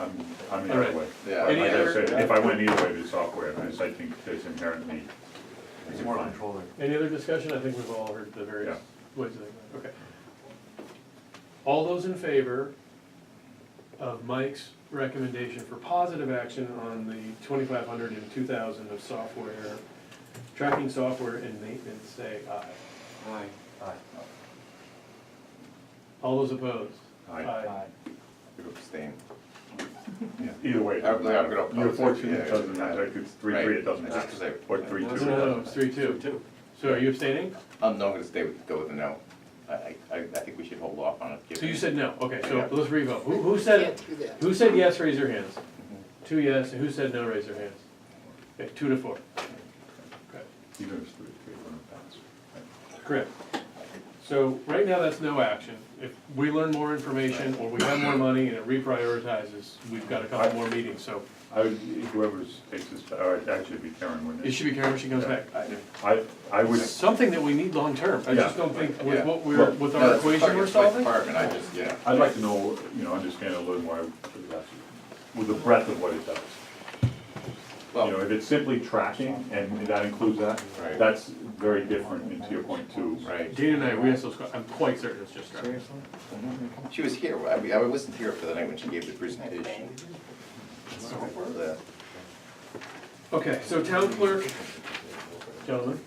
I'm the All other right. way. Yeah. But Any like I other- said, if I went either way with software, I think there's inherently. It's more controlling. Any other discussion? I think we've all heard the various Yeah. ways of thinking. Okay. All those in favor of Mike's recommendation for positive action on the 2,500 and 2,000 of software, tracking software and maintenance, say aye. Aye. Aye. All those opposed? Aye. I'm gonna abstain. Either way. it I'm doesn't gonna matter. oppose You're it, fortunate, yeah, it doesn't matter, if it's 3-3, it doesn't Right. matter. Just 'cause Or 3-2, it No, doesn't it's 3-2. So are you abstaining? No, I'm gonna go with a no. I think we should hold off on it. So given- you said no, okay, so Yeah. let's revote. Who said, who said yes, raise your hands. Mhm. 2 yes, and who said no, raise their hands. Okay, 2-4. Okay, Even if it's 3-3, it wouldn't pass. correct. So right now, that's no action. If we learn more information, or we have more money and it reprioritizes, we've got a couple more meetings, so I would, whoever's takes this, or actually it'd be Karen, wouldn't it it? should be Karen when she comes back. I would, It's something that we need long-term. I just Yeah. don't think with Yeah. what we're, Well, with No, our that's the equation we're target, solving. Department, I just, yeah. I'd like to know, understand a little more with the breadth of what it does. Well, If it's simply tracking, and that includes that, Right. that's very different, and to your point too. right. Dana and I, we asked those, I'm quite certain it's just tracking. Seriously? She was here, I wasn't here for the night when she gave the presentation. So, Okay, so town clerk, gentlemen.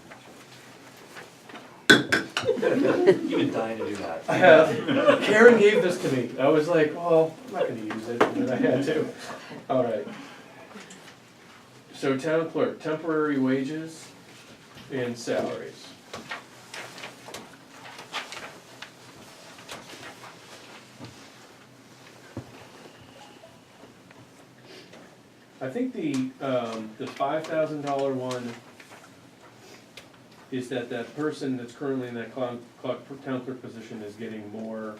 You've been dying to do that. I have. Karen gave this to me. I was like, well, I'm not gonna use it, but I had to. All right. So town clerk, temporary wages and salaries. I think the $5,000 one is that person that's currently in that town clerk position is getting more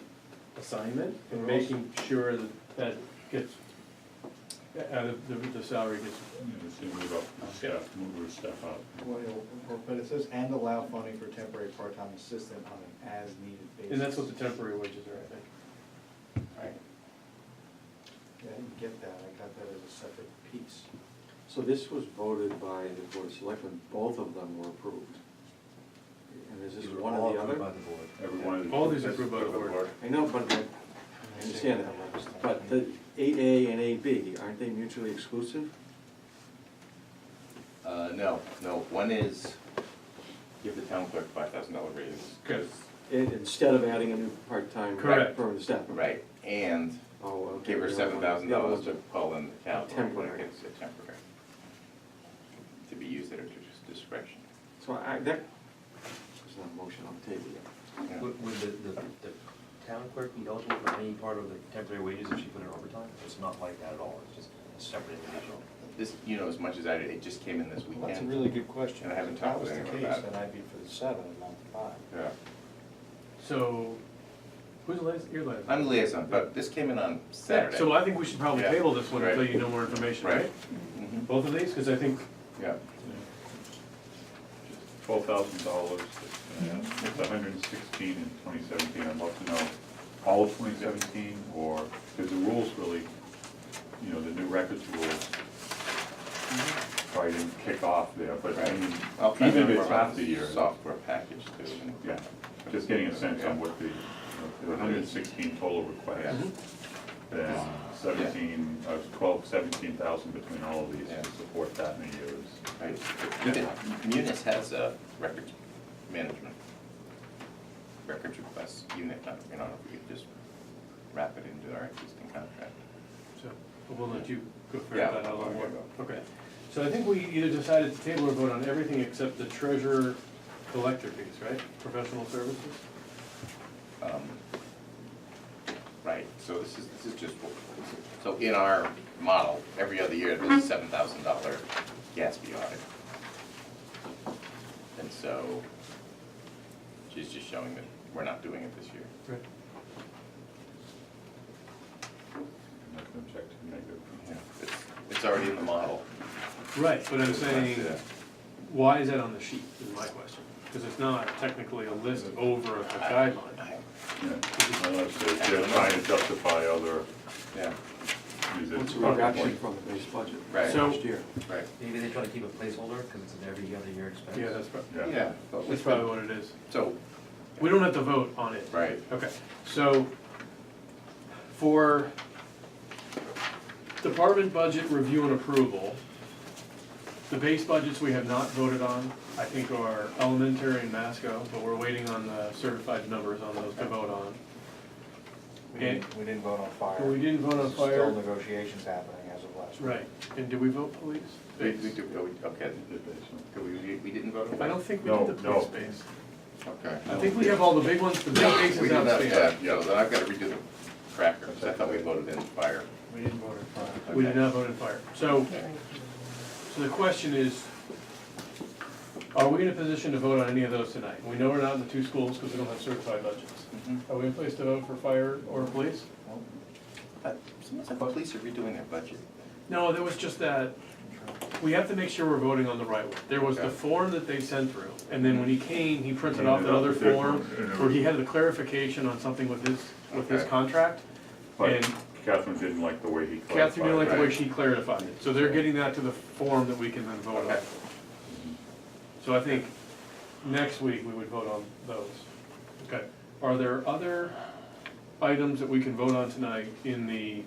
assignment and making sure that gets, the salary gets, Move up, step up. But it says, and allow funding for temporary part-time assistant on an as-needed basis. and that's what the temporary wages are, I think. right. Yeah, I didn't get that, I got that as a separate piece. So this was voted by the Board of Selectmen, both of them were approved. And is this These were one all or the approved other? by the board. Everyone. All these are approved by the board. I know, but I understand that, but the 8A and 8B, aren't they mutually exclusive? No, one is give the town clerk $5,000 raise. Good. Instead of adding a new part-time Correct. permanent staff? Right, and Oh, okay. give her $7,000 to call in the capital. Temporary. It's a temporary. To be used at her discretion. So that, there's not a motion on the table yet. Yeah. Would the town clerk be eligible for any part of the temporary wages if she put in overtime? It's not like that at all, it's just a separate individual. This, as much as I did, it just came in this weekend. Well, that's a really good question. And I haven't If that talked was with the anyone case, about it. then I'd be for the 7 and not the 5. Yeah. So, who's the liaison? You're the liaison. I'm the liaison, but this came in on Saturday. So I think we should probably Yeah. table this one Right. until you know more information, Right. right? Mhm. Both of these, because I think, Yeah. $12,000, it's 116 in 2017, I'd love to know all of 2017, or, because the rules really, the new records rules probably didn't kick off there, but I mean, I'll try to even if it's remember half the year, Software package too. and- yeah, just getting a sense on what the 116 total requests, Yeah. then 17,000 between all of these Yeah. to support that in a year is. Right. Munis has a records management, records requests unit, if we could just wrap it into our existing contract. so, we'll let you go figure Yeah. that out a little more. Okay. So I think we either decided to table or vote on everything except the treasurer collector fees, right? Professional services? Right, so this is just, so in our model, every other year, there's a $7,000 Gatsby audit. And so, she's just showing that we're not doing it this year. Right. I'm not going to object to negative. Yeah, it's already in the model. Right, but I'm saying, Yeah. why is that on the sheet, is my question? Because it's not technically a list over a guideline. Yeah, unless they're trying to justify other, Yeah, Is it It's a reduction from the base budget Right. So- last year. Right. Maybe they try to keep a placeholder, because it's an every other year expense. Yeah, that's probably, Yeah, but that's probably what it is. So, We don't have to vote on it. right, Okay, so for department budget review and approval, the base budgets we have not voted on, I think are elementary and Masco, but we're waiting on the certified numbers on those to vote on. We didn't vote on fire. But we didn't vote on Still fire. negotiations happening as of last week. Right, and did we vote police? we Base? do, okay, we didn't vote on that? I don't think we No, did the no. police base. Okay. I think we have all the big ones, the big We bases did not, outstanding. yeah, so then I've gotta redo the tracker, 'cause I thought we voted in fire. We didn't vote on fire. We did Okay. not vote in fire. So the question is, are we in a position to vote on any of those tonight? We know we're not in the two schools because we don't have certified budgets. Mhm. Are we in place to vote for fire or police? Someone said the police are redoing their budget. No, there was just that, we have to make sure we're voting on the right one. There was the Okay. form that they sent through, and then when he came, he printed Handed off that out other the big form one, and it where was- he had the clarification on something with his Okay. contract. But And Catherine didn't like the way he clarified. Catherine didn't like the way Right. she clarified it, so they're getting that to the form that we can then vote on. Okay. So I think next week we would vote on those. Okay, are there other items that we can vote on tonight in the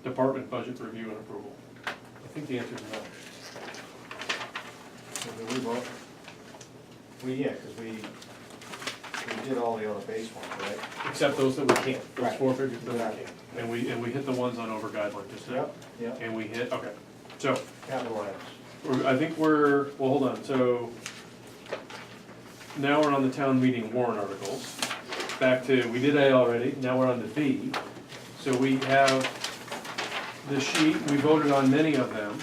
department budget review and approval? I think the answer is no. So did we vote? Yeah, because we did all the other base ones, right? Except those that we can't, those Right. four figures that we Exactly. can't. And we hit the ones on over-guideline just now. Yep. And we hit, okay, so, Capital items. I think well, hold on, so now we're on the town meeting warrant articles. Back to, we did A already, now we're on to B. So we have the sheet, we voted on many of them.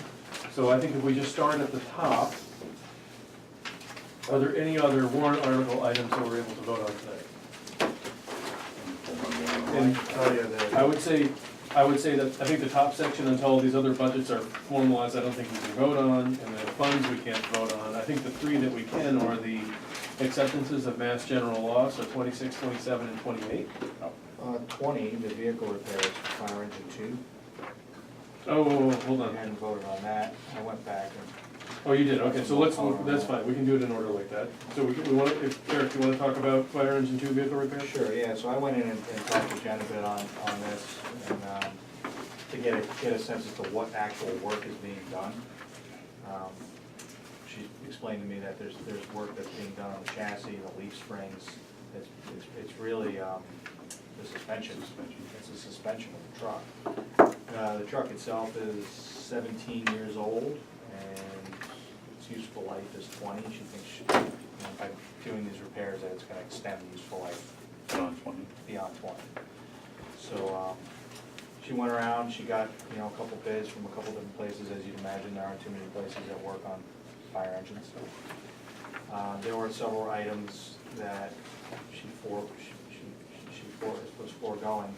So I think if we just start at the top, are there any other warrant article items that we're able to vote on today? And Tell you that. I would say that, I think the top section until all these other budgets are formalized, I don't think we can vote on, and the funds we can't vote on. I think the three that we can are the acceptances of mass general law, so 26, 27, and 28. 20, the vehicle repairs, fire engine 2. Oh, hold I on. hadn't voted on that. I went back and. Oh, you did, okay, so that's fine, we can do it in order like that. So we want, Eric, you wanna talk about fire engine 2 vehicle repair? Sure, yeah, so I went in and talked to Jen a bit on this, and, to get a sense as to what actual work is being done. She explained to me that there's work that's being done on the chassis, the leaf springs. It's really, the suspension. It's a suspension of the truck. The truck itself is 17 years old, and its useful life is 20. She thinks by doing these repairs that it's gonna extend the useful life Beyond 20. beyond 20. So, she went around, she got, a couple bids from a couple different places. As you'd imagine, there aren't too many places that work on fire engines. There were several items that she was foregoing,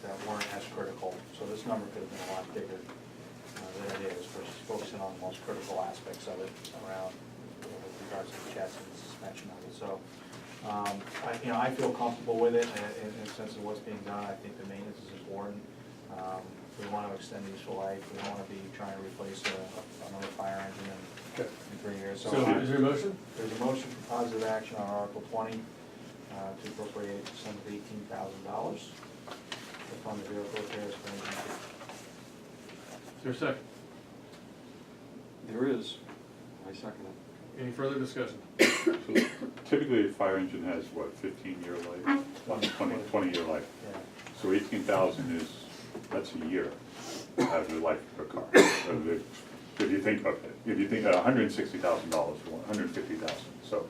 that weren't as critical. So this number could have been a lot bigger than it is, but she's focusing on the most critical aspects of it around, with regards to the chassis and the suspension of it. So, I feel comfortable with it in the sense of what's being done. I think the maintenance is important. We want to extend the useful life. We don't want to be trying to replace another fire engine Okay. in 3 years. So is there a motion? There's a motion for positive action on Article 20 to appropriate the sum of $18,000 to fund the vehicle repairs for engine 2. Is there a second? There is. I second it. Any further discussion? So typically, a fire engine has, what, 15-year life? 20-year life. Yeah. So 18,000 is, that's a year out of the life of a car. If you think of it, $160,000 for one, $150,000. So,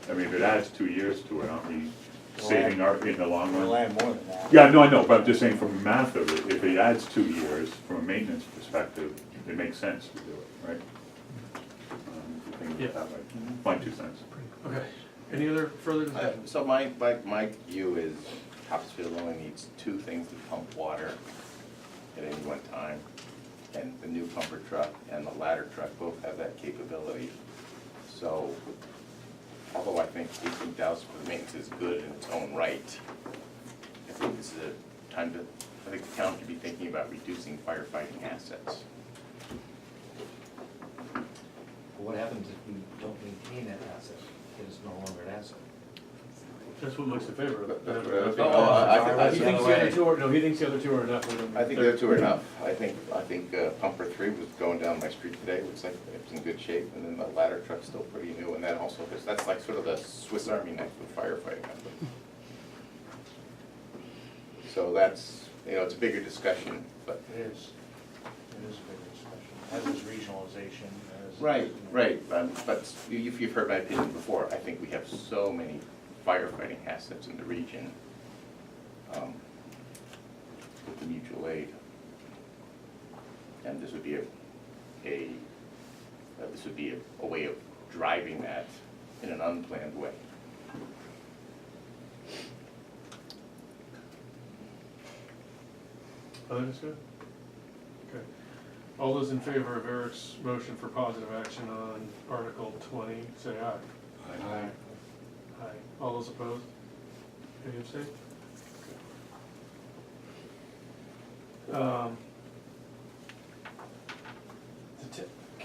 I mean, if it adds 2 years to it, aren't we saving in the long run? We'll add more than that. Yeah, no, I know, but I'm just saying from the math of it, if it adds 2 years, from a maintenance perspective, it makes sense to do it, right? If you think of it that way. My 2 cents. Okay. Any other further discussion? So my view is Topsfield only needs 2 things to pump water at any one time. And the new pumper truck and the ladder truck both have that capability. So, although I think 18,000 for the maintenance is good in its own right, I think this is a time to I think the town could be thinking about reducing firefighting assets. What happens if we don't maintain that asset? It is no longer an asset. That's what Mike's in favor of. That's what I was Oh, thinking. He thinks the other two are, no, he thinks the other two are enough. I think the other two are enough. I think pumper 3 was going down my street today, looks like it's in good shape, and then the ladder truck's still pretty new, and that also, that's like sort of the Swiss Army knife of firefighting, I think. So that's, it's a bigger discussion, but. It is a big discussion, as is regionalization, as. Right, but you've heard my opinion before, I think we have so many firefighting assets in the region with the mutual aid. And this would be a way of driving that in an unplanned way. Other discussion? Okay. All those in favor of Eric's motion for positive action on Article 20, say aye. Aye. Aye. All those opposed? Any abstain?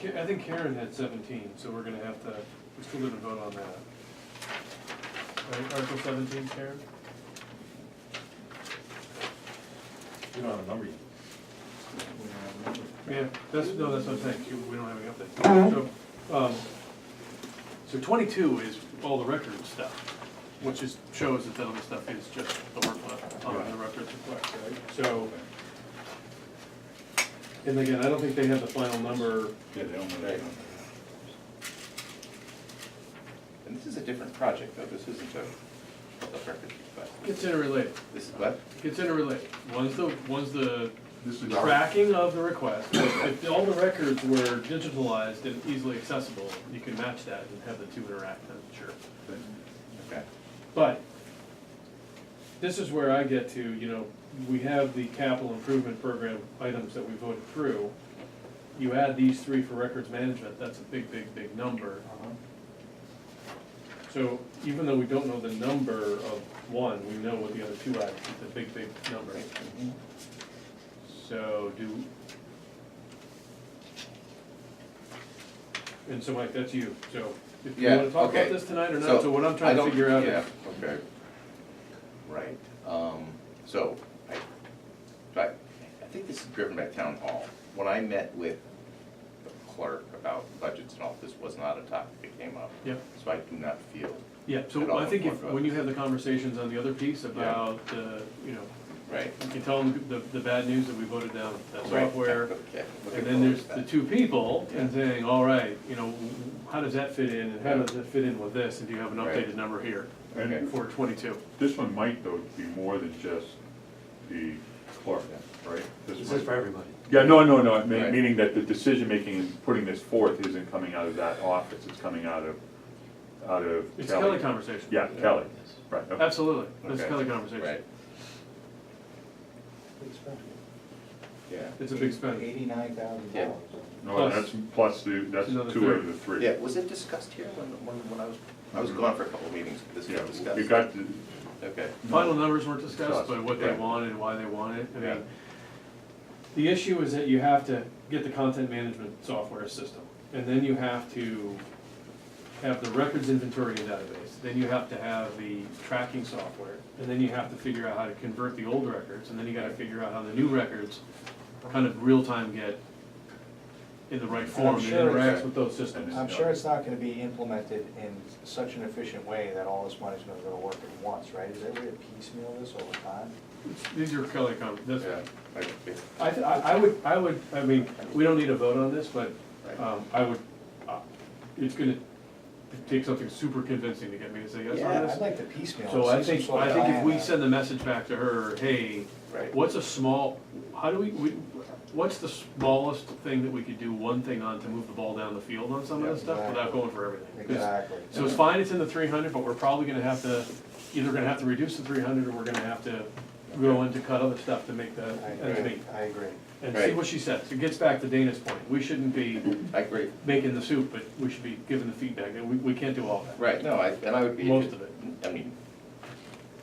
I think Karen had 17, so we're gonna have to, we still didn't vote on that. Right, Article 17, Karen? We don't have a number yet. Yeah, that's what I'm saying, we don't have any update. So 22 is all the record stuff, which shows that the other stuff is just the work left on the records request, right? So, and again, I don't think they have the final number. Yeah, they don't know. Right. And this is a different project, though, this isn't a record request. Gets interrelated, This is what? gets interrelated. One's the This is tracking of the request. If all the records were digitalized and easily accessible, you can match that and have the two interact, I'm sure. Okay. But this is where I get to, we have the capital improvement program items that we voted through. You add these three for records management, that's a big, big, big number. So even though we don't know the number of one, we know what the other two add, it's a big, big number. So and so Mike, that's you, so if you Yeah, wanna talk okay. about this tonight or not, so what I'm trying to figure out is. Yeah, okay. Right, so, I think this is driven by town hall. When I met with the clerk about budgets and all, this was not a topic that came up. Yep. So I do not feel. Yeah, at so all I think if, informed when you about have the conversations on the other piece about, this. Right. you can tell them the bad news that we voted down that Right. software. Okay. Looking And then forward there's to the that. two people and Yeah. saying, all right, how does that fit in and how Yeah. does it fit in with this? And do you have an Right. updated number here Okay. for 22? This one might, though, be more than just the clerk, right? This is for everybody. Yeah, no, Right. meaning that the decision-making in putting this forth isn't coming out of that office, it's coming out of Kelly. It's Kelly conversation. Yeah, Kelly, right. okay. Absolutely, that's Okay. Kelly conversation. Right, yeah. It's a big spend. $89,000. No, Plus- that's plus that's another two third. out of the three. Yeah, was it discussed here when I was gone for a couple of meetings, this Yeah, was discussed? we got the, Okay, Final numbers weren't discussed, but what they Yeah. wanted and why they want it. I Yeah. mean, the issue is that you have to get the content management software system, and then you have to have the records inventory and database, then you have to have the tracking software, and then you have to figure out how to convert the old records, and then you gotta figure out how the new records kind of real-time get in the right form and sure interacts it's- with those systems. I'm sure it's not gonna be implemented in such an efficient way that all this money's gonna go to work at once, right? Is there a way to piecemeal this over time? These are Kelly this, yeah. I would, we don't need a vote on this, but, I would, it's gonna take something super convincing to get me to say yes on Yeah, this. I'd like to piecemeal. So see I some think, sort of if plan we that- send the message back to her, hey, Right. what's a small, how do what's the smallest thing that we could do one thing on to move the ball down the field on some of this stuff without Exactly. going for everything? 'Cause- Exactly. So it's fine, it's in the 300, but we're probably gonna have to, either gonna have to reduce the 300 or we're gonna have to go in to cut other stuff to make the ends meet. I agree. And see Right. what she says. It gets back to Dana's point. We shouldn't be I agree, making the soup, but we should be giving the feedback, and we can't do all that. right, no, and I would be. Most of it. I mean,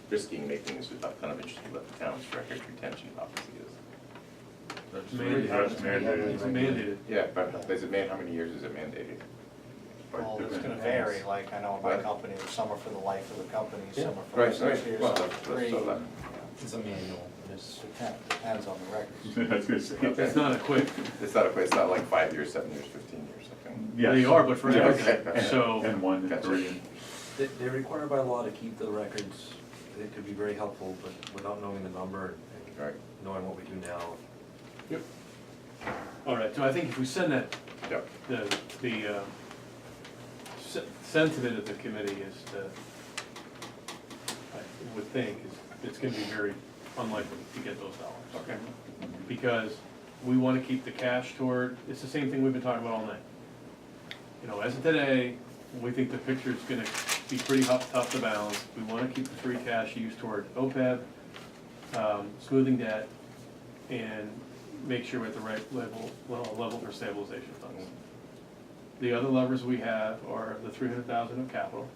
risking making is kind of interesting about the town town's records retention policy is? That's Mandated. that's mandated. It's mandated. Yeah, but how many years is it mandated? by Well, it's different gonna ends. vary, like, I know in my What? company, some are for the life of the company, Yeah. some are for Right, 6 right. years, Well, some are that's- 3. so that- It's a manual, Just depends on the records. That's gonna say. Okay. It's not a quick, It's not like 5 years, 7 years, 15 years, something. Yes. they are, but for Yeah, everything, okay. so. And 1 and Gotcha. 3 and. They're required by law to keep the records. It could be very helpful, but without knowing the number and Right, knowing what we do now. Yep. All right, so I think if we send that, yep. sentiment of the committee is to, I would think, is it's gonna be very unlikely to get those dollars. Okay. Because we wanna keep the cash toward, it's the same thing we've been talking about all night. You know, as of today, we think the picture's gonna be pretty tough to balance. We wanna keep the free cash used toward OPEB, smoothing debt, and make sure we're at the right level for stabilization funds. The other levers we have are the 300,000 of capital.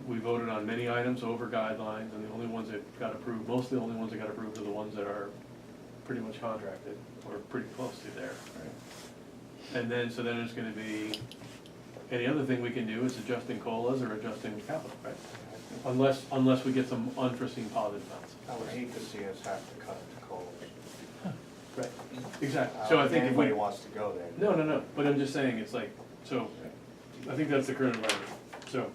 We voted on many items over guidelines, and the only ones that got approved, most of the only ones that got approved are the ones that are pretty much contracted, or pretty close to there. And then, so then there's gonna be, any other thing we can do is adjusting COLAs or adjusting capital, right? Unless we get some unforeseen positive events. I would hate to see us have to cut into COLAs. Right. Exactly, I so I don't think if we. anybody wants to go there. No, but I'm just saying, it's like, so, I think that's the current environment, so.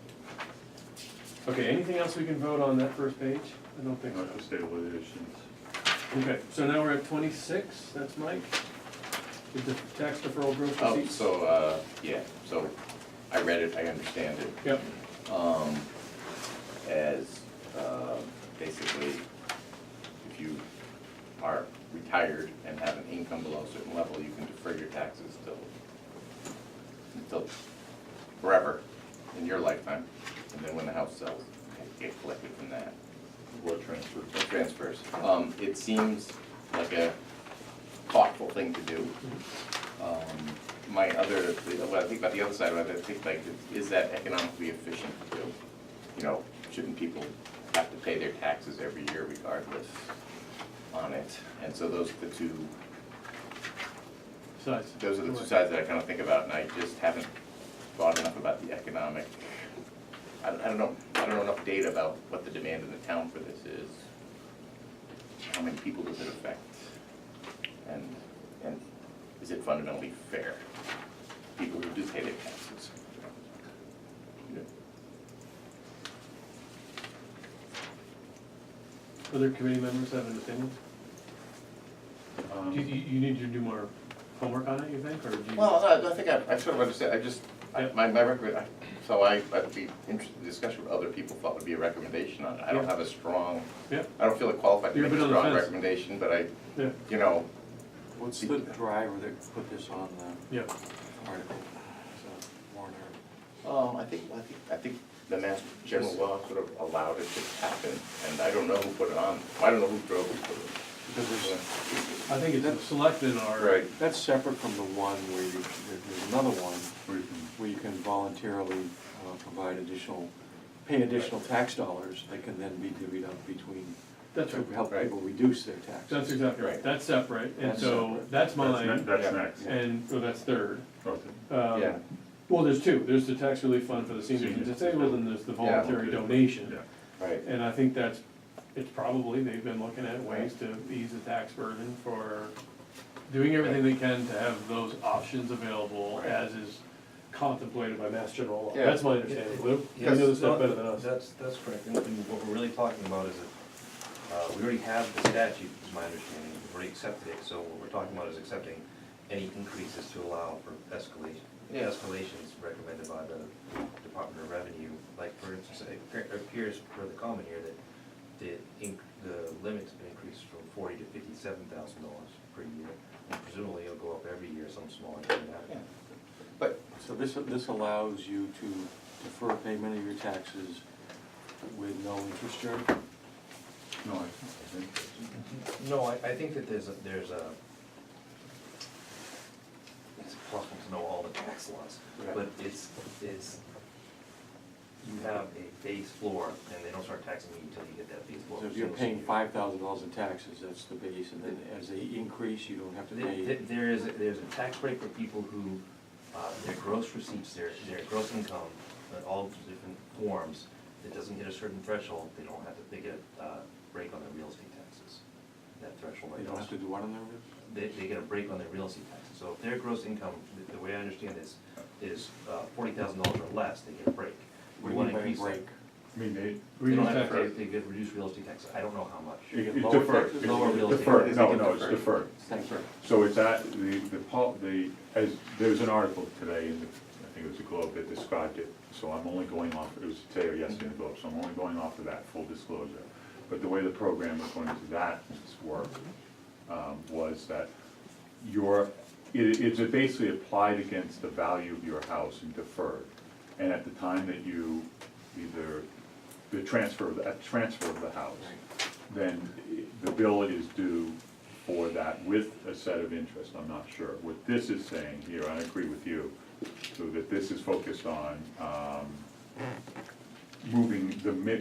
Okay, anything else we can vote on that first page? I don't think Not the so. stabilizations. Okay, so now we're at 26, that's Mike. With the tax deferral gross Oh, receipts. so, yeah, so I read it, I understand it. Yep, As, basically, if you are retired and have an income below a certain level, you can defer your taxes until forever in your lifetime. And then when the house sells, you get collected from that. What transfers? It transfers. It seems like a thoughtful thing to do. What I think about the other side of it, I think like, is that economically efficient to do? You know, shouldn't people have to pay their taxes every year regardless on it? And so those are the two size. sides that I kind of think about, and I just haven't thought enough about the economic. I don't know enough data about what the demand in the town for this is. How many people does it affect? And is it fundamentally fair? People who do pay their taxes. Other committee members have an opinion? Um, You need to do more homework on it, you think, or do you? Well, no, I think I sort of understand, Yeah. my recommend, so I'd be interested in discussion with other people thought would be a recommendation on it. I don't Yeah. have a strong, Yeah, I don't feel like qualified to You're a make a bit on the strong fence. recommendation, but yeah, you know, What's the driver that put this on the yeah. article? Is that warrant article? I think the Mass General Law sort of allowed it to happen, and I don't know who put it on, I don't know who drove it. Because there's, I think it's selected in our. Right. that's separate from the one where there's another one where you can- where you can voluntarily provide pay additional tax dollars that can then be divvied up between, That's to right, help Right. people reduce their taxes. that's exactly right, Right. that's separate, and That's so, separate. that's That's mine, That's Yeah. next. and, oh, that's third. Okay. Yeah. Well, there's two, there's the tax relief fund for the seniors and Seniors. disabled, and there's the Yeah. voluntary donation. Yeah. Right. And I think it's probably, they've been looking at ways to ease the tax burden for doing everything they can to have those options available Right. as is contemplated by Mass General Law. Yeah. That's my understanding, Lou, you Yes, know this no, stuff better than us. That's correct, and what we're really talking about is that, we already have the statute, is my understanding, we've already accepted it, so what we're talking about is accepting any increases to allow for escalation. Yeah. Escalations recommended by the Department of Revenue, like for instance, it appears for the comment here that the limit's been increased from $40,000 to $57,000 per year, and presumably it'll go up every year, some small amount. Yeah. But, So this allows you to defer payment of your taxes with no interest charge? No, I think. No, I think that there's a, it's possible to know all the tax laws, Right. but it's, you have a base floor, and they don't start taxing you until you get that base floor. So if you're paying $5,000 in taxes, that's the base, and then as they increase, you don't have to pay. There's a tax break for people who, their gross receipts, their gross income, all different forms, it doesn't hit a certain threshold, they don't have to, they get a break on their real estate taxes. That threshold. They don't have to do what on their roof? They get a break on their real estate taxes. So if their gross income, the way I understand this, is $40,000 or less, they get a break. What We do you wanna mean by increase that. break? I mean, They don't have Reduced to pay, taxes. they get reduced real estate tax, I don't know how much. You get it's lower deferred. taxes? Lower real estate Deferred, taxes. no, it's deferred. Thank you. So it's at, as, there was an article today in the, I think it was the Globe that described it, so I'm only going off, it was today or yesterday in the Globe, so I'm only going off of that, full disclosure. But the way the program, according to that, worked, was that it's basically applied against the value of your house and deferred. And at the time that you either, the transfer of the house, then the bill is due for that with a set of interest, I'm not sure. What this is saying here, I agree with you, so that this is focused on, moving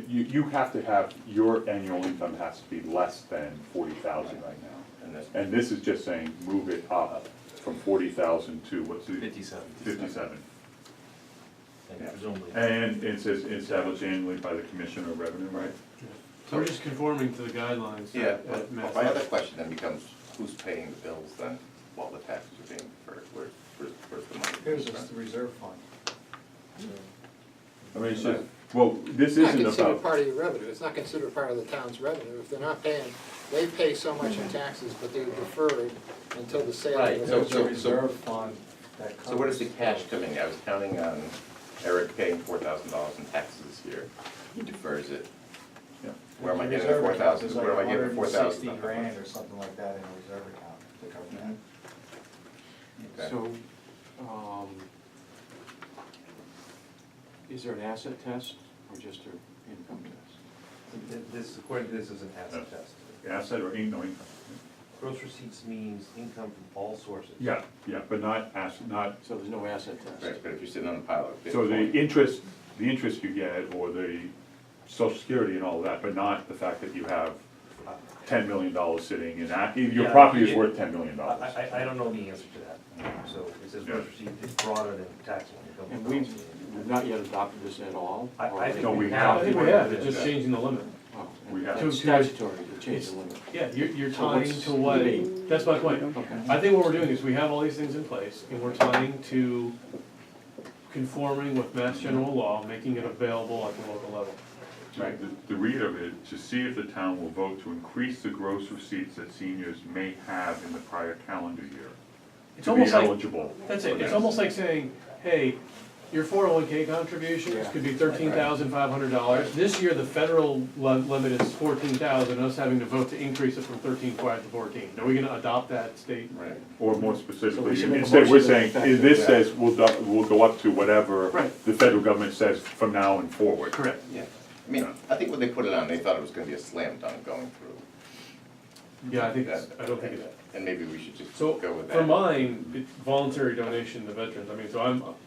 you have to have, your annual income has to be less than 40,000 right now. And this is just saying, move it up from 40,000 to, what's the? 57. 57. And Yeah. presumably. And it says established annually by the Commissioner of Revenue, right? So we're just conforming to the guidelines. Yeah, at Mass. my other question then becomes, who's paying the bills then while the taxes are being deferred? Where's the money? Here's just the reserve fund. I mean, it's just, well, this It's not isn't considered about, part of your revenue, it's not considered part of the town's revenue. If they're not paying, they pay so much in taxes, but they're deferred until the sale. Right, of so- the There's a reserve fund that covers. So where does the cash come in? I was counting on Eric paying $4,000 in taxes this year. He defers it. yeah. Where am I The getting the reserve account 4,000? is Where am I like getting the 4,000? 160 grand or something like that in a reserve account to cover that. Okay. So, is there an asset test or just an income test? This, according to this, is an asset test. asset or income. Gross receipts means income from all sources. Yeah, but not not, So there's no asset test? Right, but if you're sitting on a pile of so Bitcoin. the interest you get, or the social security and all that, but not the fact that you have $10 million sitting in that, your Yeah, property is it- worth $10 million. I don't know the answer to that. So it says gross Yeah. receipt is broader than taxable income. And we've not yet adopted this at all? I or- think No, we I have. think we have, it's just changing the limit. Oh, We have. It's statutory to change the limit. Yeah, you're So tying what's to what, the date? that's my point. Okay. I think what we're doing is we have all these things in place, and we're tying to conforming with Mass General Law, making it available at the local level. Right, the read of it, to see if the town will vote to increase the gross receipts that seniors may have in the prior calendar year. It's To be almost like, eligible. that's for it, it's this. almost like saying, hey, your 401K contributions Yeah. could be $13,500. This year, the federal limit is $14,000, us having to vote to increase it from 13.5 to 14. Are we gonna adopt that state? Right. Or more So we specifically, should make a instead, we're motion to saying, that effect. this says we'll go up to whatever Right. the federal government says from now and forward. Correct. Yeah, I mean, I think when they put it on, they thought it was gonna be a slam dunk going through. Yeah, I think it's, I don't think it's. And maybe we should just So, go with that. for mine, it's voluntary donation to veterans, I mean, so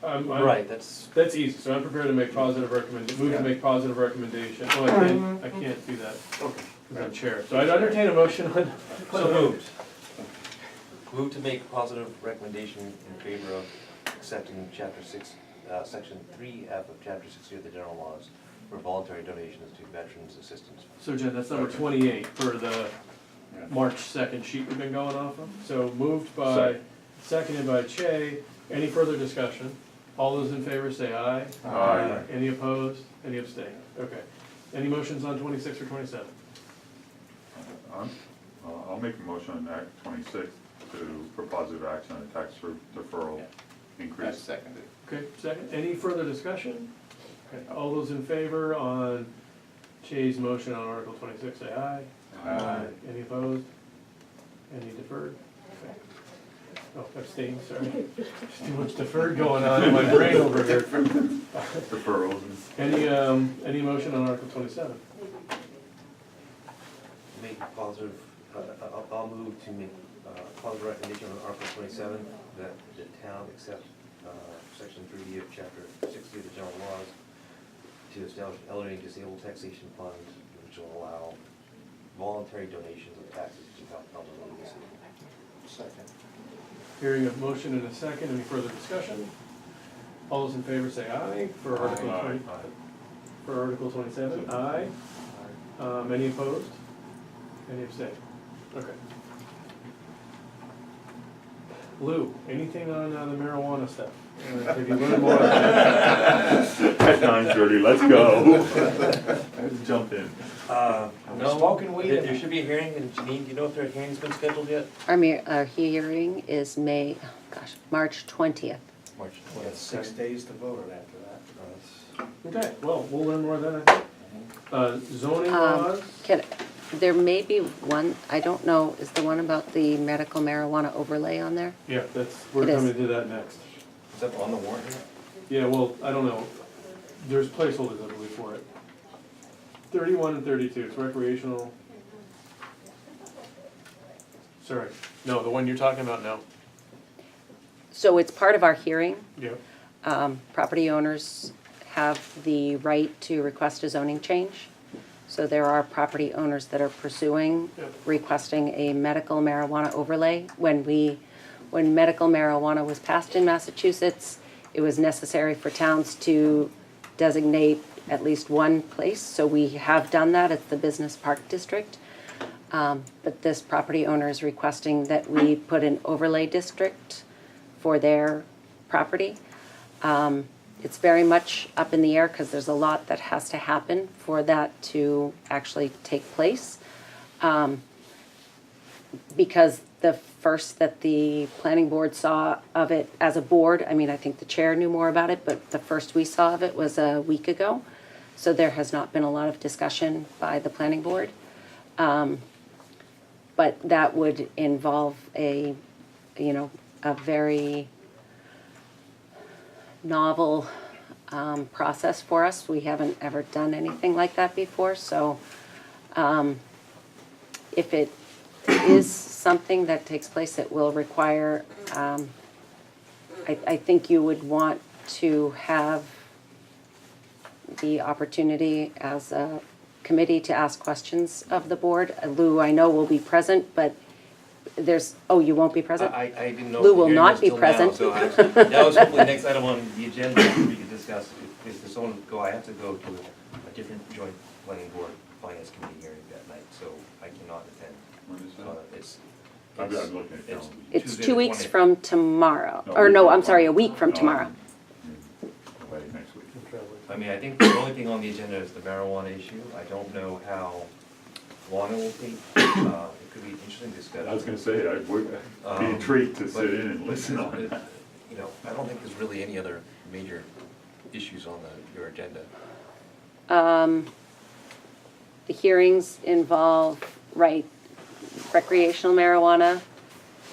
I'm. Right, that's. That's easy, so I'm prepared to make positive move to make positive recommendation, oh, I can't do that, Okay. because I'm chair, so I'd entertain a motion on. So moved. Move to make positive recommendation in favor of accepting chapter 6, section 3F of chapter 60 of the general laws for voluntary donations to veterans assistance. So Jen, that's number 28 for the Yeah. March 2nd sheet we've been going off of, so moved by, seconded by Che, any further discussion? All those in favor say aye. Aye. Any opposed, any abstain, okay. Any motions on 26 or 27? I'll make a motion on Act 26 for positive action on tax deferral Yeah. I increase. seconded. Okay, second, any further discussion? Okay, all those in favor on Che's motion on Article 26, say aye. Aye. Any opposed? Any deferred? Okay. Oh, abstain, sorry. There's too much deferred going on in my brain over here. Deferrals and. Any motion on Article 27? Make positive, I'll move to make positive recommendation on Article 27, that the town accept section 3D of chapter 60 of the general laws to establish an elderly and disabled taxation fund, which will allow voluntary donations of taxes to elderly and disabled. Second. Hearing a motion and a second, any further discussion? All those in favor say aye for Article Aye. 20, for Article 27, aye. Any opposed? Any abstain? Okay. Lou, anything on the marijuana stuff? Have you learned more? At 9:30, let's go. Let's jump in. No, Smoking weed there in- should be a hearing, and Janine, do you know if their hearing's been scheduled yet? Our hearing is March 20th. March We got 6 days to vote on after that. Okay, well, we'll learn more then, I think. Zoning laws? There may be one, I don't know, is the one about the medical marijuana overlay on there? Yeah, we're It is. coming to that next. Is that on the warrant yet? Yeah, well, I don't know. There's placeholders, I believe, for it. 31 and 32, it's recreational. Sorry, no, the one you're talking about now. So it's part of our hearing. Yep. Property owners have the right to request a zoning change. So there are property owners that are pursuing, Yep. requesting a medical marijuana overlay. When medical marijuana was passed in Massachusetts, it was necessary for towns to designate at least one place. So we have done that, it's the Business Park District. But this property owner is requesting that we put an overlay district for their property. It's very much up in the air because there's a lot that has to happen for that to actually take place. Because the first that the planning board saw of it as a board, I mean, I think the chair knew more about it, but the first we saw of it was a week ago. So there has not been a lot of discussion by the planning board. But that would involve a very novel process for us. We haven't ever done anything like that before, so if it is something that takes place, it will require, I think you would want to have the opportunity as a committee to ask questions of the board. Lou, I know will be present, but you won't be present? I didn't know. Lou the will hearing not was be till now, present. so that was hopefully the next item on the agenda we could discuss. If there's someone go, I have to go to a different joint planning board finance committee hearing that night, so I cannot attend. When is that? It's. I'm looking at it's calendar. It's Tuesday 2 the weeks 20th. from tomorrow, No, or week no, from I'm sorry, a tomorrow. week from No, tomorrow. Away next week. I mean, I think the only thing on the agenda is the marijuana issue. I don't know how long it will take. It could be an interesting discussion. I was gonna say, I would be intrigued to sit in and listen on it. You know, I don't think there's really any other major issues on your agenda. The hearings involve, recreational marijuana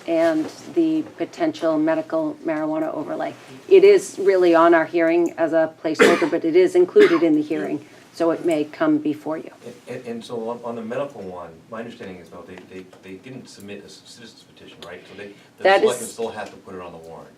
and the potential medical marijuana overlay. It is really on our hearing as a placeholder, but it is included in the hearing, so it may come before you. And so on the medical one, my understanding is, though, they didn't submit a citizen's petition, right? So the That is- selectmen still have to put it on the warrant.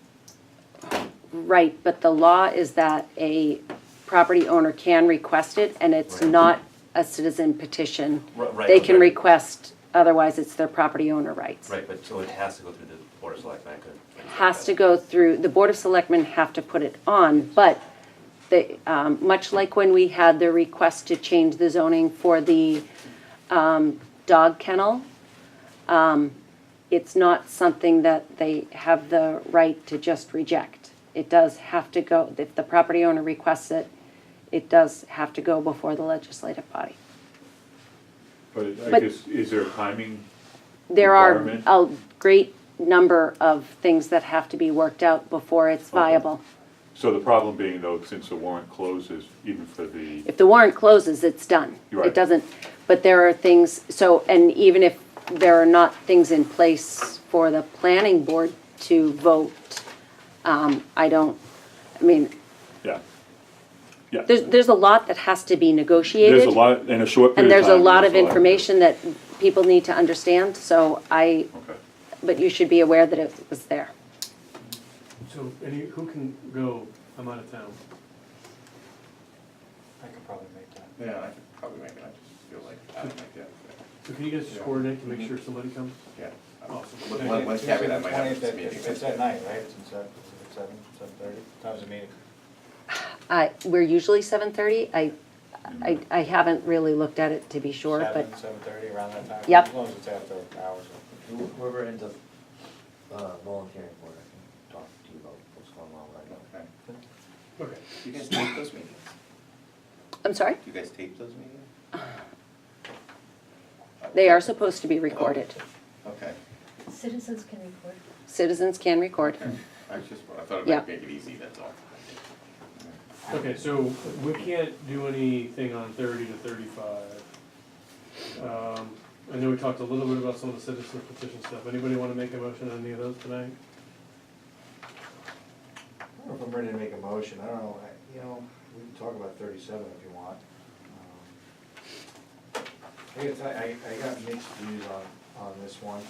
Right, but the law is that a property owner can request it, and it's Right. not a citizen petition. Right, They can okay. request, otherwise it's their property owner rights. Right, but so it has to go through the board of selectmen. Has to go through, the Board of Selectmen have to put it on, but much like when we had the request to change the zoning for the dog kennel, it's not something that they have the right to just reject. It does have to go, if the property owner requests it, it does have to go before the legislative body. But I But- guess, is there a timing There are requirement? a great number of things that have to be worked out before it's viable. So the problem being though, since the warrant closes, even for the, If the warrant closes, it's done. You're right. It doesn't, but there are things, and even if there are not things in place for the planning board to vote, yeah. Yeah. there's a lot that has to be negotiated. There's a lot, in a short And period of there's a time. lot of there's information that people need to understand, so Okay. but you should be aware that it was there. So, who can go, I'm out of town? I can Yeah, I could probably make it, I just feel like I don't like that. So can you guys just coordinate to make sure somebody comes? Yeah. Awesome. One caveat I might have Tuesday this the meeting. 20th, it's at night, right? It's at 7:30, time's the meeting. We're usually 7:30. I haven't really looked at it to be sure, but 7:30, around that time? Yep. As long as it's after hours. Whoever ends up volunteering for it, I can talk to you about what's going on right now. Okay. Okay. Do you guys tape those meetings? I'm sorry? Do you guys tape those meetings? They are supposed to be recorded. Okay. Citizens can record. Citizens can record. Okay. I thought it Yeah. might make it easy, that's all. Okay, so we can't do anything on 30 to 35. I know we talked a little bit about some of the citizen petition stuff. Anybody want to make a motion on any of those tonight? I don't know if I'm ready to make a motion, I don't know, we can talk about 37 if you want. I gotta tell you, I got mixed views on this one.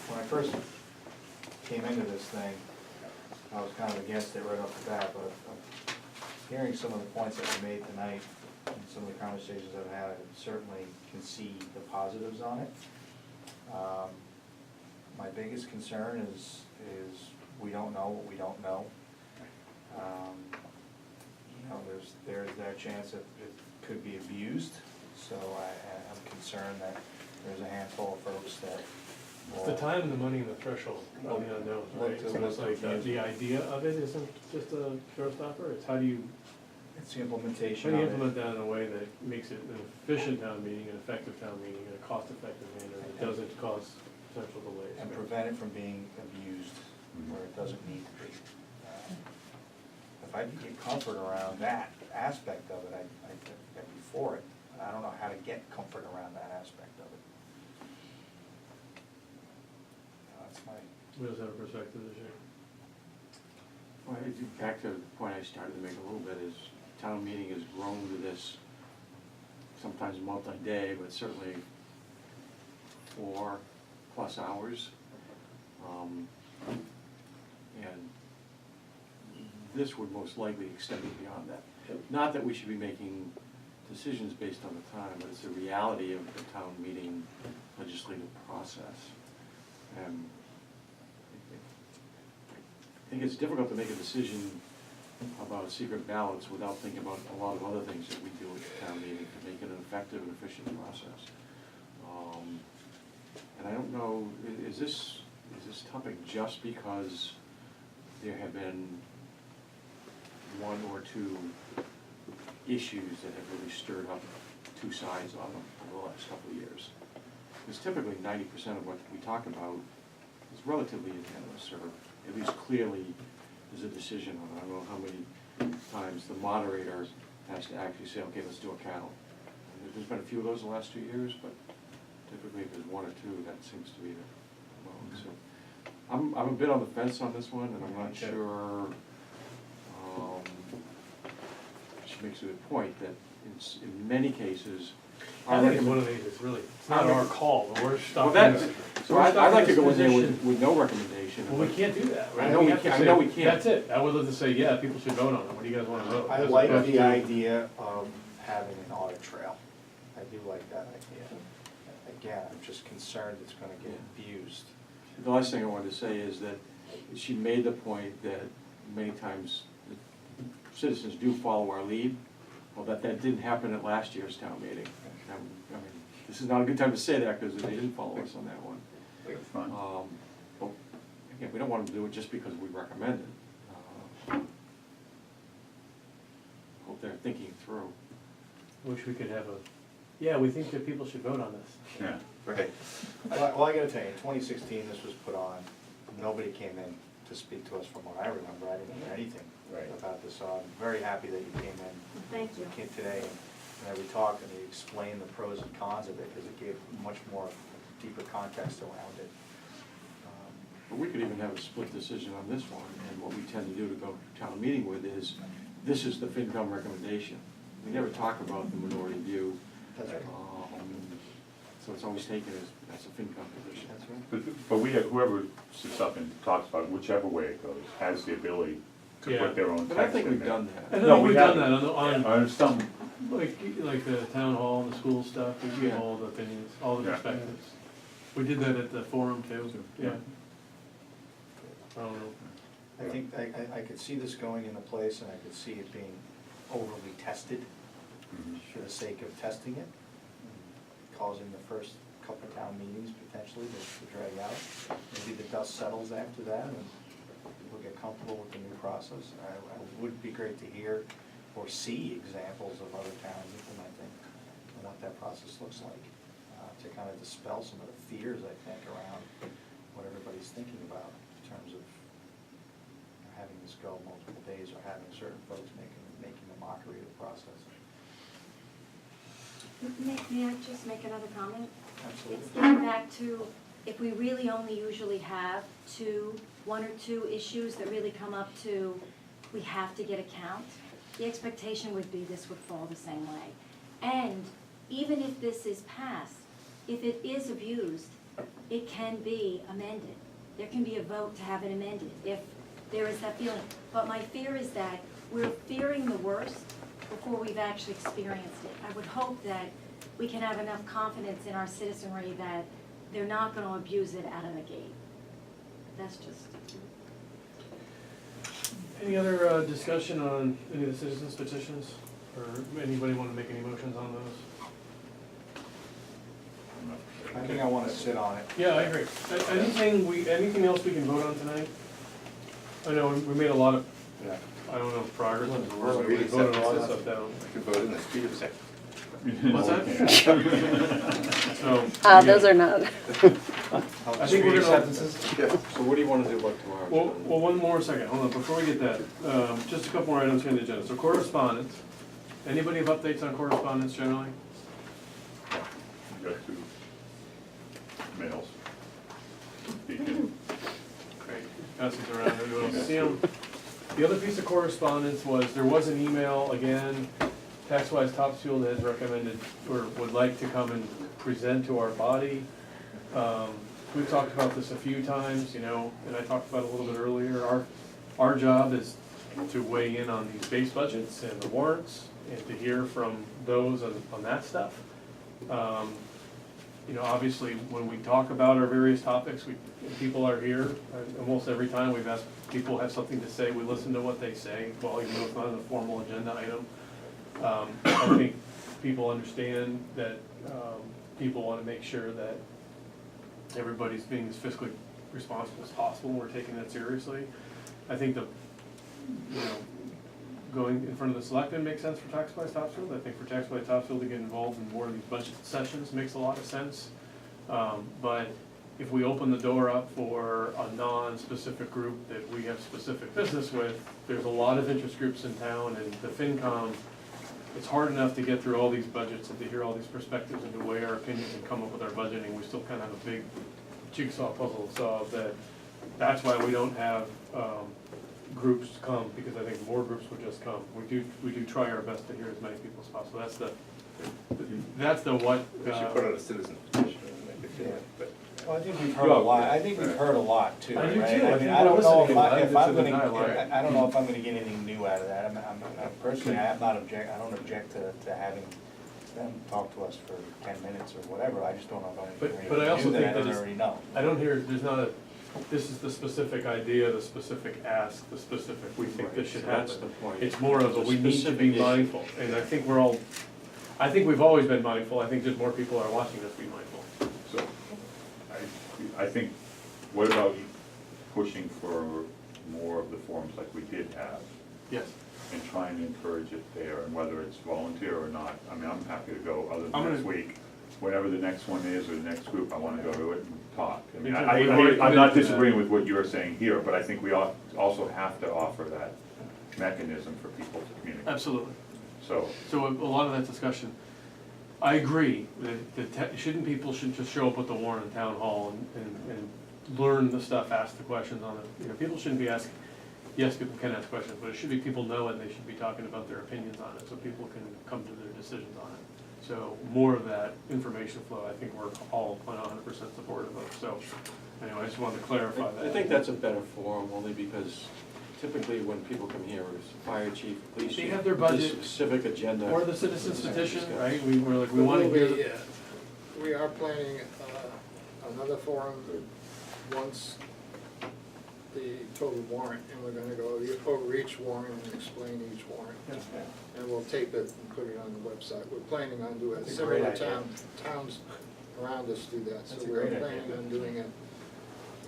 When I first came into this thing, I was kind of against it right off the bat, but hearing some of the points that were made tonight and some of the conversations I've had, I certainly can see the positives on it. My biggest concern is we don't know what we don't know. There's that chance that it could be abused, so I'm concerned that there's a handful of folks that It's the time and the money and the threshold of the unknown, right? It's almost like the idea of it isn't just a showstopper, it's how do you It's the implementation of it. implement that in a way that makes it an efficient town meeting, an effective town meeting, in a cost-effective manner that doesn't cause potential delays. And prevent it from being abused where it doesn't need to be. If I could get comfort around that aspect of it, I'd be for it. I don't know how to get comfort around that aspect of it. That's my, We also have a perspective this year. Well, back to the point I started to make a little bit is town meeting has grown to this sometimes multi-day, but certainly 4+ hours. And this would most likely extend it beyond that. Not that we should be making decisions based on the time, but it's the reality of the town meeting legislative process. And I think it's difficult to make a decision about secret ballots without thinking about a lot of other things that we do at the town meeting to make it an effective and efficient process. And I don't know, is this topic just because there have been one or two issues that have really stirred up two sides on them over the last couple of years? Because typically 90% of what we talk about is relatively unanimous, or at least clearly there's a decision on it. I don't know how many times the moderator has to actually say, okay, let's do a count. And there's been a few of those the last 2 years, but typically if there's one or two, that seems to be the most. So I'm a bit on the fence on this one, and I'm not sure. She makes a good point that in many cases, I think it's one of these, it's really, it's not our call, but we're well, stopping that, this. so We're I'd like to stopping go in there this with no recommendation. Well, we can't do that, right? I know we have to can't- I say, know we can't. That's it, I would love to say, yeah, people should vote on it, what do you guys wanna vote? I As like opposed the to- idea of having an audit trail. I do like that idea. Again, I'm just concerned it's gonna get abused. The last thing I wanted to say is that she made the point that many times the citizens do follow our lead. Well, that didn't happen at last year's town meeting. I mean, this is not a good time to say that because they didn't follow us on that one. But again, we don't want them to do it just because we recommend it. Hope they're thinking through. Wish we could have yeah, we think that people should vote on this. Yeah. Right. Well, I gotta tell you, in 2016, this was put on, nobody came in to speak to us from what I remember, I didn't hear anything Right. about this, so I'm very happy that you came in. Thank you. Came today, and we talked, and you explained the pros and cons of it, because it gave much more deeper context around it. But we could even have a split decision on this one, and what we tend to do to go to town meeting with is, this is the FinCom recommendation. We never talk about the minority view. That's right. So it's always taken as a FinCom position. That's right. But we have, whoever sits up and talks about it, whichever way it goes, has the ability to Yeah. put their own But I text think in we've there. done I that. don't No, think we we've done haven't. that on On some Like the town hall and the school stuff, we give Yeah. all the opinions, all the Yeah. perspectives. We did that at the forum too, yeah. I don't know. I think, I could see this going into place, and I could see it being overly tested Mhm. for the sake of testing it, causing the first couple of town meetings potentially to drag out. Maybe the dust settles after that, and people get comfortable with the new process. It would be great to hear or see examples of other towns implementing and what that process looks like, to kind of dispel some of the fears, I think, around what everybody's thinking about in terms of having this go multiple days, or having certain folks making a mockery of the process. May I just make another comment? Absolutely. It's getting back to, if we really only usually have one or two issues that really come up to, we have to get a count, the expectation would be this would fall the same way. And even if this is passed, if it is abused, it can be amended. There can be a vote to have it amended if there is that feeling. But my fear is that we're fearing the worst before we've actually experienced it. I would hope that we can have enough confidence in our citizenry that they're not going to abuse it out of the gate. That's just. Any other discussion on any of the citizens petitions? Or anybody want to make any motions on those? I think I want to sit on it. Yeah, I agree. Anything else we can vote on tonight? I know we made a lot of, Yeah. I don't know, progress, Well, we really voted a lot of acceptance. stuff down. I could vote in the speed of second. What's that? So. Those are not. I think we're gonna, So what do you want to do about tomorrow? well, one more second, hold on, before we get that, just a couple more items here on the agenda. So correspondence, anybody have updates on correspondence generally? Got two mails. Beacon. Great, pass these around, everyone will see them. The other piece of correspondence was, there was an email, again, Tax-wise Topsfield has recommended, or would like to come and present to our body. We've talked about this a few times, you know, and I talked about it a little bit earlier. Our job is to weigh in on these base budgets and the warrants, and to hear from those on that stuff. You know, obviously, when we talk about our various topics, people are here. Almost every time we've asked people have something to say, we listen to what they say, well, even though it's not a formal agenda item. I think people understand that people want to make sure that everybody's being as fiscally responsible as possible, and we're taking that seriously. I think going in front of the selectmen makes sense for Tax-wise Topsfield. I think for Tax-wise Topsfield to get involved in more of these budget sessions makes a lot of sense. But if we open the door up for a non-specific group that we have specific business with, there's a lot of interest groups in town, and the FinCom, it's hard enough to get through all these budgets and to hear all these perspectives and to weigh our opinions and come up with our budgeting. We still kind of have a big jigsaw puzzle to solve. That's why we don't have groups come, because I think more groups would just come. We do try our best to hear as many people as possible. That's the what. We should put out a citizen petition and make it do it, but. Well, I think we've heard a lot, I think we've heard a lot too, I right? do too. I mean, think I don't we're know listening if I'm to the gonna, dialogue. I don't know if I'm gonna get anything new out of that. I'm personally, I don't object to having them talk to us for 10 minutes or whatever. I just don't know if I'm gonna But I hear also anything new think that I that don't it's, already know. I don't hear, there's not a, this is the specific idea, the specific ask, the specific, we think this should That's happen. the point. It's more of a, we need to be Specific issue. mindful, and I think I think we've always been mindful. I think just more people are watching us be mindful. So, I think, what about pushing for more of the forums like we did have, Yes. and trying to encourage it there, and whether it's volunteer or not? I mean, I'm happy to go, other I'm than next gonna- week, whenever the next one is, or the next group, I wanna go to it and talk. I mean, Me too. We've already I'm not committed to that. disagreeing with what you're saying here, but I think we also have to offer that mechanism for people to communicate. Absolutely. So, So a lot of that discussion, I agree that people should just show up with the warrant in town hall and learn the stuff, ask the questions on it. You know, people shouldn't be asking, yes, people can ask questions, but it should be people know it, and they should be talking about their opinions on it, so people can come to their decisions on it. So more of that information flow, I think we're all 100% supportive of. So anyway, I just wanted to clarify that. I think that's a better forum, only because typically when people come here, it's fire chief, police They chief. have their this budget. Specific agenda. Or the citizens petition, right, we're like, we There wanna will be, hear, We are planning another forum once the total warrant, and we're gonna go over each warrant and explain each warrant. And we'll tape it and put it on the website. We're planning on doing it. That's a great Similar idea. towns around us do that, so That's a we're great idea. planning on doing it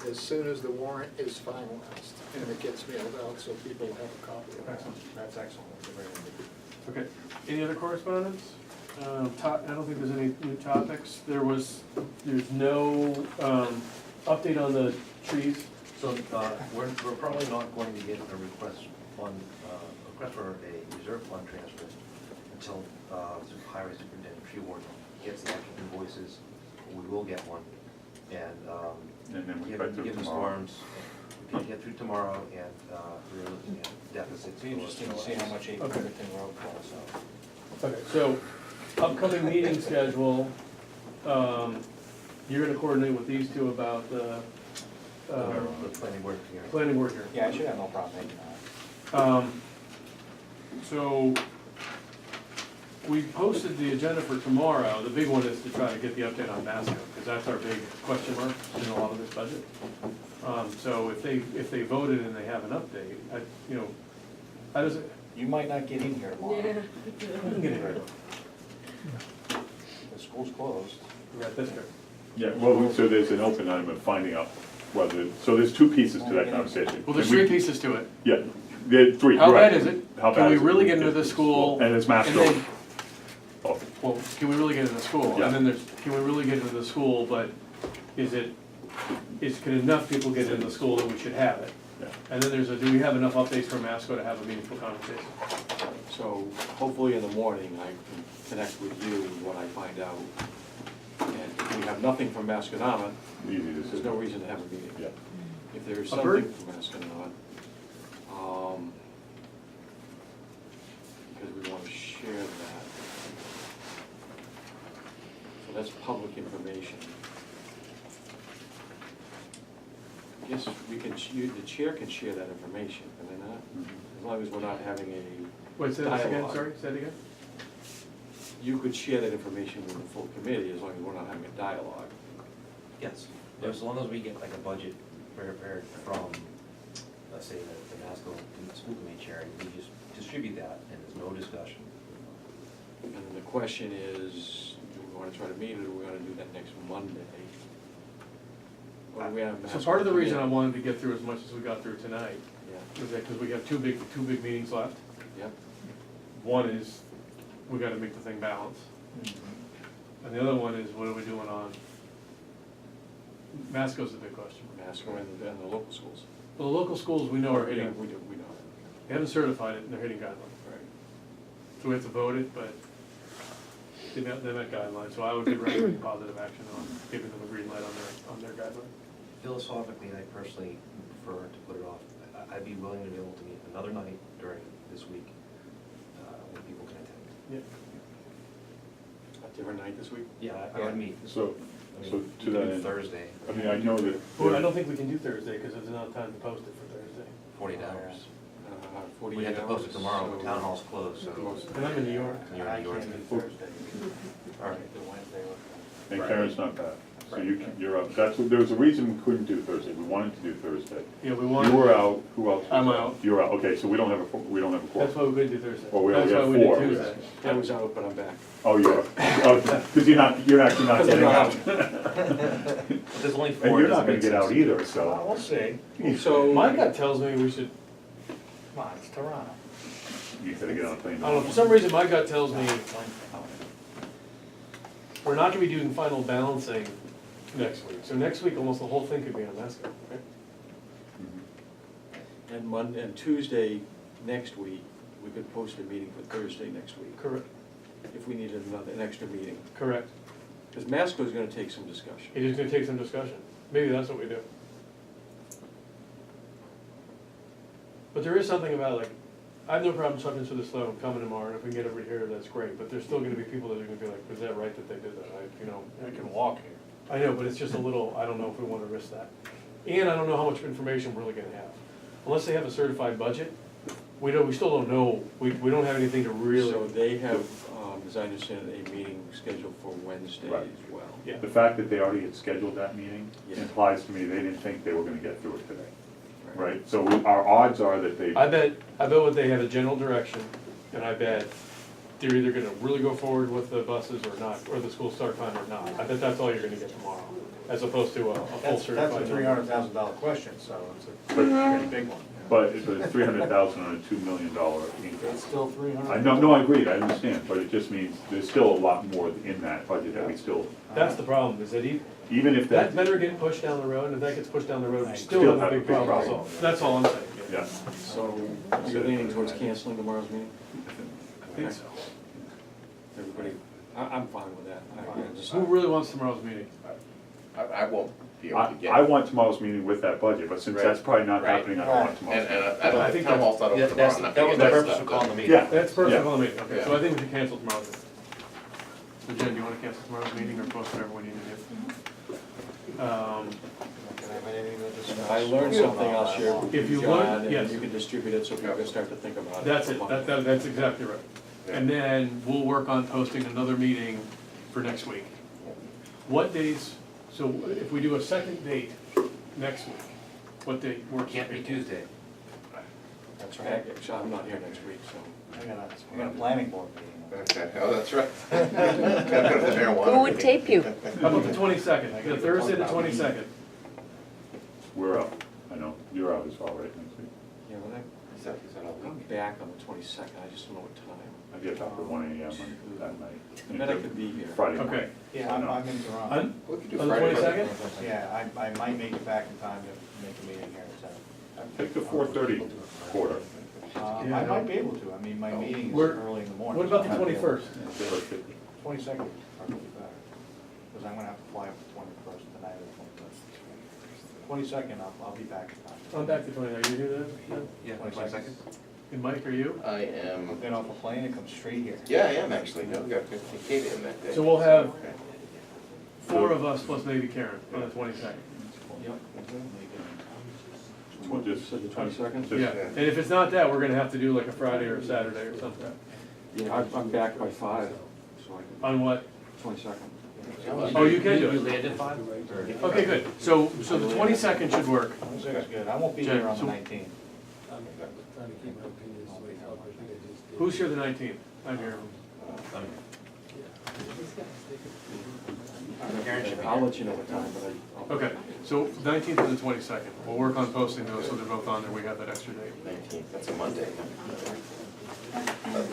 as soon as the warrant is finalized and it gets mailed out, so people have a copy of it. excellent. That's excellent, that's a great idea. Okay, any other correspondence? I don't think there's any new topics. There's no, update on the trees. So, we're probably not going to get a request for a reserve fund transfer until, the highway superintendent Freeborn gets the actual invoices. We will get one, and then we cut through given tomorrow. storms, we can get through tomorrow, and, we're looking at deficits. It'd be interesting to see how much Okay. Everton Road falls out. Okay, so upcoming meeting schedule, you're gonna coordinate with these two about the, The planning board here. planning board here. Yeah, I should have no problem making that. So, we posted the agenda for tomorrow. The big one is to try to get the update on Masco, because that's our big question mark in a lot of this budget. So if they voted and they have an update, how does it, You might not get in here tomorrow. we can get it right. The school's closed. We got this guy. Yeah, well, so there's an open item of finding out whether, so there's two pieces to that conversation. Well, there's And we- three pieces to it. Yeah, there are three, How you're right. bad is it? How Can bad we is it? really get into the school? And it's And Masco. then- Oh, Well, can we really get into the school? Yeah. And then can we really get into the school, but can enough people get into the school that we should have it? yeah. And then do we have enough updates from Masco to have a meaningful conversation? So hopefully in the morning, I can connect with you with what I find out. And if we have nothing from Masconama, Easy there's no decision. reason to have a meeting. Yeah. If there's A something bird? from Masconama, because we want to share that. So that's public information. I guess we can, the chair can share that information, can they not? As long as we're not having a Wait, say that again, dialogue. sorry, say it again? You could share that information with the full committee as long as we're not having a dialogue. Yes, as long as we get like a budget prepared from, let's say, the Masco school committee chair, we just distribute that, and there's no discussion. And then the question is, do we want to try to meet or do we want to do that next Monday? Or do we have So Masco part of the come reason in? I wanted to get through as much as we got through tonight Yeah, is that because we have two big meetings left. yep. One is, we gotta make the thing balance. And the other one is, what are we doing on, Masco's the big question. Masco and the local schools. Well, the local schools, we know are Yeah, hitting, we know they haven't certified it, and they're hitting guidelines. that, right. So we have to vote it, but they met guidelines, so I would recommend positive action on giving them a green light on their guideline. Philosophically, I personally prefer to put it off. I'd be willing to be able to meet another night during this week, when people can attend. Yeah. A different night this week? Yeah, I would meet. So, I mean, so we to could that do end, Thursday, I mean, I know that. Well, I don't think we can do Thursday, because there's not time to post it for Thursday. 48 hours. 48 We had to post it hours, tomorrow, but so- town hall's closed, so. And I'm in New York. You're in New York. I can't do Thursday. All right. The Wednesday or. And Karen's not bad, so you're up. There was a reason we couldn't do Thursday, we wanted to do Thursday. Yeah, we You want. were out, who else was I'm out? out. You're out, okay, so we don't have a That's quorum. why we couldn't do Thursday. Well, we only That's why have we did four. Tuesday. I was out, but I'm back. Oh, you're, because you're actually not Because I'm getting not out. But there's only four. And you're not doesn't gonna make get out sense. either, Well, so. we'll see. So. My gut tells me we should, Come on, it's Toronto. You gotta get on a plane. I don't know, for some reason, my gut tells me we're not gonna be doing final balancing next week. So next week, almost the whole thing could be on Masco, right? And Tuesday next week, we could post a meeting for Thursday next week, Correct, if we needed an extra meeting. correct. Because Masco's gonna take some discussion. It is gonna take some discussion. Maybe that's what we do. But there is something about, like, I have no problem sucking through the slow and coming tomorrow, and if we can get over here, that's great, but there's still gonna be people that are gonna be like, was that right that they did that? I can walk here. I know, but it's just a little, I don't know if we wanna risk that. And I don't know how much information we're really gonna have. unless they have a certified budget, we still don't know, we don't have anything to really. So they have, as I understand it, a meeting scheduled for Wednesday Right. as well. Yeah. The fact that they already had scheduled that meeting Yeah. implies to me they didn't think they were gonna get through it today, right? So our odds are that they, I bet what they have a general direction, and I bet they're either gonna really go forward with the buses or not, or the school start time or not. I bet that's all you're gonna get tomorrow, as opposed to a full That's certified. a $300,000 question, so it's a pretty big one. but it's 300,000 on a $2 million It's increase. still 300. I know, no, I agree, I understand, but it just means there's still a lot more in that budget that we still, That's the problem, is that even if that that, better get pushed down the road, and if that gets pushed down the road, we still Still have a big problem to solve. That's all I'm saying. yeah. So you're leaning towards canceling tomorrow's meeting? I think so. Everybody, I'm fine with that. I just- Who really wants tomorrow's meeting? I won't be able to get. I want tomorrow's meeting with that budget, but since Right. that's probably not Right. happening, I don't want And, tomorrow's. and meeting. I I don't, think town hall's not open tomorrow. That's, I'm not that was gonna the get purpose stuff of calling the done. meeting. Yeah. That's perfect Yeah. on the meeting, okay, so Yeah. I think we should cancel tomorrow's meeting. So Jen, do you wanna cancel tomorrow's meeting or post whatever we need to do? Can I have anything to discuss? If I learn something, I'll share it with If you you, learn- John, yes. and you can distribute it so people can start to think about it. That's it, that's exactly right. And then we'll work on posting another meeting for next week. What days, so if we do a second date next week, what date works? Can't for be people? Tuesday. That's right. Actually, I'm not here next week, so. I got a planning board meeting. Okay, oh, that's right. Gotta go to the marijuana Who would meeting. tape you? How about the 22nd, the Thursday the 22nd? We're up, I know, you're out as well, right, next week? Yeah, when Is that all I'm week? back on the 22nd, I just don't know what time. I get up at 1 AM on that night. I bet I could be here. Friday Okay. morning. Yeah, I'm in Toronto. On, We could do on the Friday. 22nd? Yeah, I might make it back in time to make a meeting here at 7. Take the 4:30 quarter. I Yeah. might be able to, I mean, my meeting is We're- early in the morning. What about the 21st? 22nd is probably better, because I'm gonna have to fly up the 21st, the night of the 21st. 22nd, I'll be back in time. I'm back to 20, are you here then? Yeah, 22nd. And Mike, are you? I am, I'm getting off a plane and come straight here. yeah, I am actually, no, we got Katie in that day. So we'll have Okay. 4 of us plus maybe Karen on the 22nd. Yep. We'll You just, said the 22nd? Just- Yeah, and if it's not that, we're gonna have to do like a Friday or a Saturday or something. Yeah, I'm back by 5, so I On what? can, 22nd. Oh, you can do You it. land at 5? Or- Okay, good. So the 22nd should work. 22nd's good, I won't be Jen, here on the so- 19th. Who's here the 19th? I'm here. I'm- Karen should be I'll here. let you know what time, but I'll. Okay, so 19th and the 22nd. We'll work on posting those so they're both on there. We have that extra date. 19th, that's a Monday.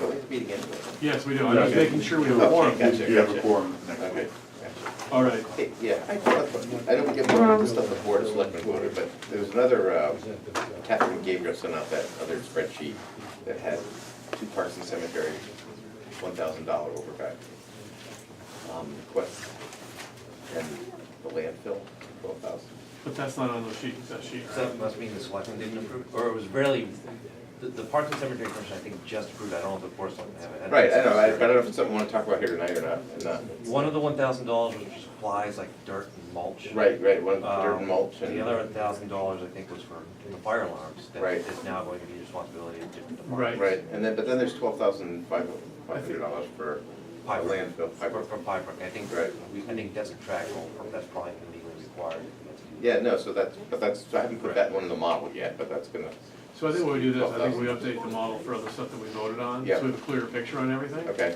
Go to the meeting anyway. Yes, we do. I'm just making sure we have a Okay, quorum. gotcha. you have a quorum next Okay, week. gotcha. All right. Hey, yeah, I know we get more of the stuff the board of selectmen voted, but there was another, Catherine Gabriel sent out that other spreadsheet that had 2 parks and cemetery, $1,000 override. Request, and the landfill, 12,000. But that's not on those sheets, that sheet. So that must mean the selectmen didn't approve, or it was barely, the Parks and Cemetery Commission, I think, just approved, I don't know if the board of selectmen have it. Right, I know, but I don't know if it's something we wanna talk about here tonight or not, One of the $1,000 was for supplies like dirt and mulch. Right, one, dirt and mulch and. The other $1,000, I think, was for the fire alarms. That Right. is now going to be the responsibility of different Right. departments. Right, and then, but then there's $12,500 for Pipe landfill. From Pipe Rock, I think, Right. I think that's contractual, that's probably legally required. Yeah, no, so that's, I haven't put that one in the model yet, but that's gonna, So I think what we do this, I think we update the model for other stuff that we voted on. Yeah. So we have a clearer picture on everything. okay.